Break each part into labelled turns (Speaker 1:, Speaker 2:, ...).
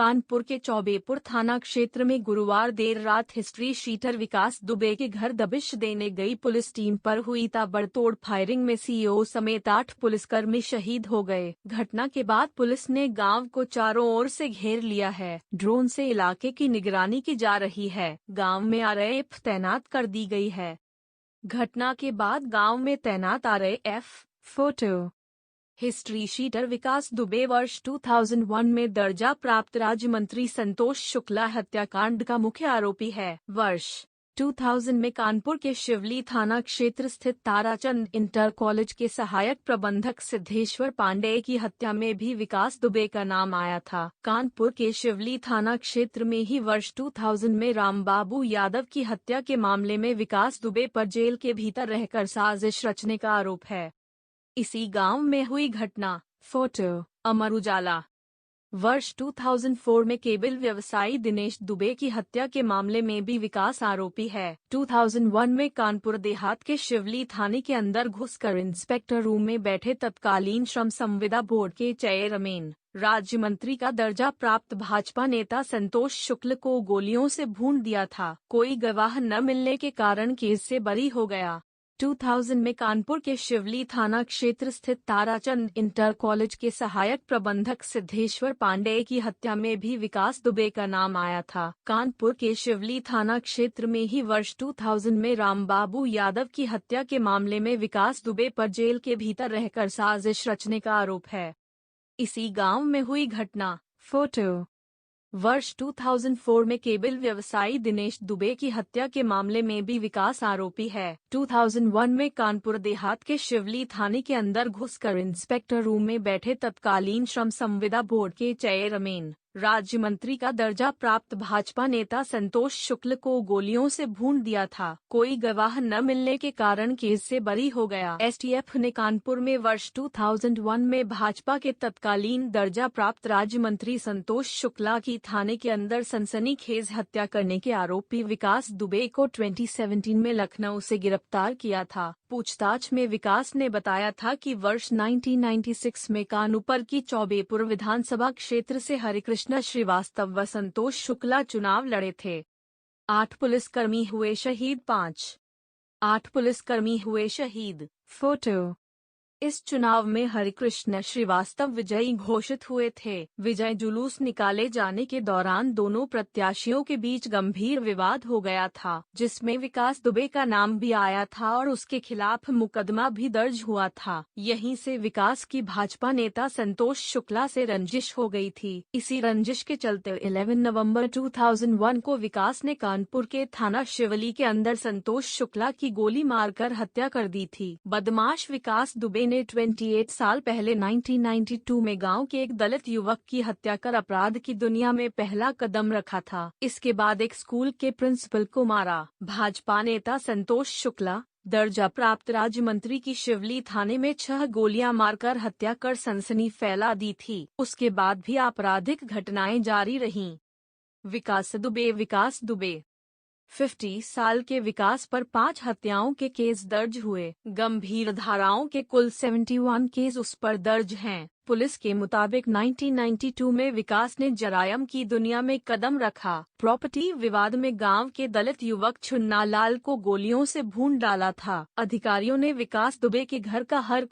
Speaker 1: कानपुर के चौबेपुर थाना क्षेत्र में गुरुवार देर रात हिस्ट्री शीटर विकास दुबे के घर दबिश देने गई पुलिस टीम पर हुई ताबड़तोड़ फायरिंग में सीओ समेत 8 पुलिसकर्मी शहीद हो गए। घटना के बाद पुलिस ने गांव को चारों ओर से घेर लिया है। ड्रोन से इलाके की निगरानी की जा रही है। गांव में आरएएफ तैनात कर दी गई है। घटना के बाद गांव में तैनात आरएएफ। फोटो। हिस्ट्री शीटर विकास दुबे वर्ष 2001 में दर्जा प्राप्त राज्य मंत्री संतोष शुक्ला हत्याकांड का मुख्य आरोपी है। वर्ष 2000 में कानपुर के शिवली थाना क्षेत्र स्थित ताराचंद इंटर कॉलेज के सहायक प्रबंधक सिद्धेश्वर पांडेय की हत्या में भी विकास दुबे का नाम आया था। कानपुर के शिवली थाना क्षेत्र में ही वर्ष 2000 में रामबाबू यादव की हत्या के मामले में विकास दुबे पर जेल के भीतर रहकर साजिश रचने का आरोप है। इसी गांव में हुई घटना। फोटो। अमर उजाला। वर्ष 2004 में केबल व्यवसायी दिनेश दुबे की हत्या के मामले में भी विकास आरोपी है। 2001 में कानपुर देहात के शिवली थाने के अंदर घुसकर इंस्पेक्टर रूम में बैठे तत्कालीन श्रम संविदा बोर्ड के चेयरमैन, राज्य मंत्री का दर्जा प्राप्त भाजपा नेता संतोष शुक्ल को गोलियों से भून दिया था। कोई गवाह न मिलने के कारण केस से बरी हो गया। 2000 में कानपुर के शिवली थाना क्षेत्र स्थित ताराचंद इंटर कॉलेज के सहायक प्रबंधक सिद्धेश्वर पांडेय की हत्या में भी विकास दुबे का नाम आया था। कानपुर के शिवली थाना क्षेत्र में ही वर्ष 2000 में रामबाबू यादव की हत्या के मामले में विकास दुबे पर जेल के भीतर रहकर साजिश रचने का आरोप है। इसी गांव में हुई घटना। फोटो। वर्ष 2004 में केबल व्यवसायी दिनेश दुबे की हत्या के मामले में भी विकास आरोपी है। 2001 में कानपुर देहात के शिवली थाने के अंदर घुसकर इंस्पेक्टर रूम में बैठे तत्कालीन श्रम संविदा बोर्ड के चेयरमैन, राज्य मंत्री का दर्जा प्राप्त भाजपा नेता संतोष शुक्ल को गोलियों से भून दिया था। कोई गवाह न मिलने के कारण केस से बरी हो गया। एसटीएफ ने कानपुर में वर्ष 2001 में भाजपा के तत्कालीन दर्जा प्राप्त राज्य मंत्री संतोष शुक्ला की थाने के अंदर सनसनीखेज हत्या करने के आरोपी विकास दुबे को 2017 में लखनऊ से गिरफ्तार किया था। पूछताछ में विकास ने बताया था कि वर्ष 1996 में कानपुर की चौबेपुर विधानसभा क्षेत्र से हरिकृष्ण श्रीवास्तव व संतोष शुक्ला चुनाव लड़े थे। 8 पुलिसकर्मी हुए शहीद। 8 पुलिसकर्मी हुए शहीद। फोटो। इस चुनाव में हरिकृष्ण श्रीवास्तव विजयी घोषित हुए थे। विजय जुलूस निकाले जाने के दौरान दोनों प्रत्याशियों के बीच गंभीर विवाद हो गया था, जिसमें विकास दुबे का नाम भी आया था और उसके खिलाफ मुकदमा भी दर्ज हुआ था। यहीं से विकास की भाजपा नेता संतोष शुक्ला से रंजिश हो गई थी। इसी रंजिश के चलते 11 नवंबर 2001 को विकास ने कानपुर के थाना शिवली के अंदर संतोष शुक्ला की गोली मारकर हत्या कर दी थी। बदमाश विकास दुबे ने 28 साल पहले 1992 में गांव के एक दलित युवक की हत्या कर अपराध की दुनिया में पहला कदम रखा था। इसके बाद एक स्कूल के प्रिंसिपल को मारा। भाजपा नेता संतोष शुक्ला, दर्जा प्राप्त राज्य मंत्री की शिवली थाने में 6 गोलियां मारकर हत्या कर सनसनी फैला दी थी। उसके बाद भी आपराधिक घटनाएं जारी रहीं। विकास दुबे 50 साल के विकास पर 5 हत्याओं के केस दर्ज हुए। गंभीर धाराओं के कुल 71 केस उस पर दर्ज हैं। पुलिस के मुताबिक 1992 में विकास ने जरायम की दुनिया में कदम रखा। प्रॉपर्टी विवाद में गांव के दलित युवक छुन्ना लाल को गोलियों से भून डाला था। अधिकारियों ने विकास दुबे के घर का हर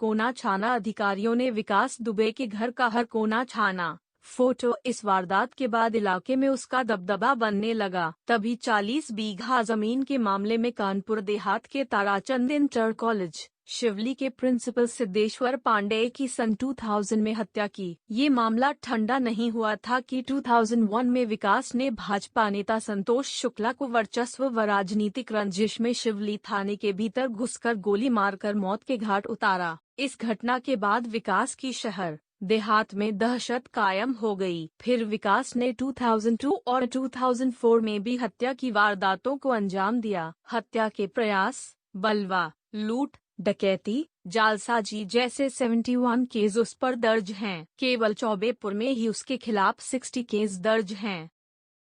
Speaker 1: कोना छाना। फोटो। इस वारदात के बाद इलाके में उसका दबदबा बनने लगा। तभी 40 बीघा जमीन के मामले में कानपुर देहात के ताराचंद इंटर कॉलेज शिवली के प्रिंसिपल सिद्धेश्वर पांडेय की सन 2000 में हत्या की। ये मामला ठंडा नहीं हुआ था कि 2001 में विकास ने भाजपा नेता संतोष शुक्ला को वर्चस्व व राजनीतिक रंजिश में शिवली थाने के भीतर घुसकर गोली मारकर मौत के घाट उतारा। इस घटना के बाद विकास की शहर देहात में दहशत कायम हो गई। फिर विकास ने 2002 और 2004 में भी हत्या की वारदातों को अंजाम दिया। हत्या के प्रयास, बलवा, लूट, डकैती, जालसाजी जैसे 71 केस उस पर दर्ज हैं। केवल चौबेपुर में ही उसके खिलाफ 60 केस दर्ज हैं।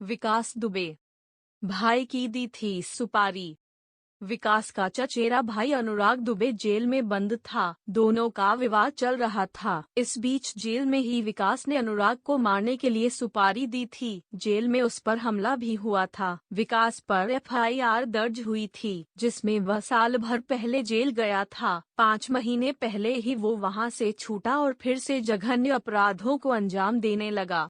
Speaker 1: विकास दुबे भाई की दी थी सुपारी। विकास का चचेरा भाई अनुराग दुबे जेल में बंद था। दोनों का विवाद चल रहा था। इस बीच जेल में ही विकास ने अनुराग को मारने के लिए सुपारी दी थी। जेल में उस पर हमला भी हुआ था। विकास पर FIR दर्ज हुई थी, जिसमें वह साल भर पहले जेल गया था। 5 महीने पहले ही वो वहां से छूटा और फिर से जघन्य अपराधों को अंजाम देने लगा।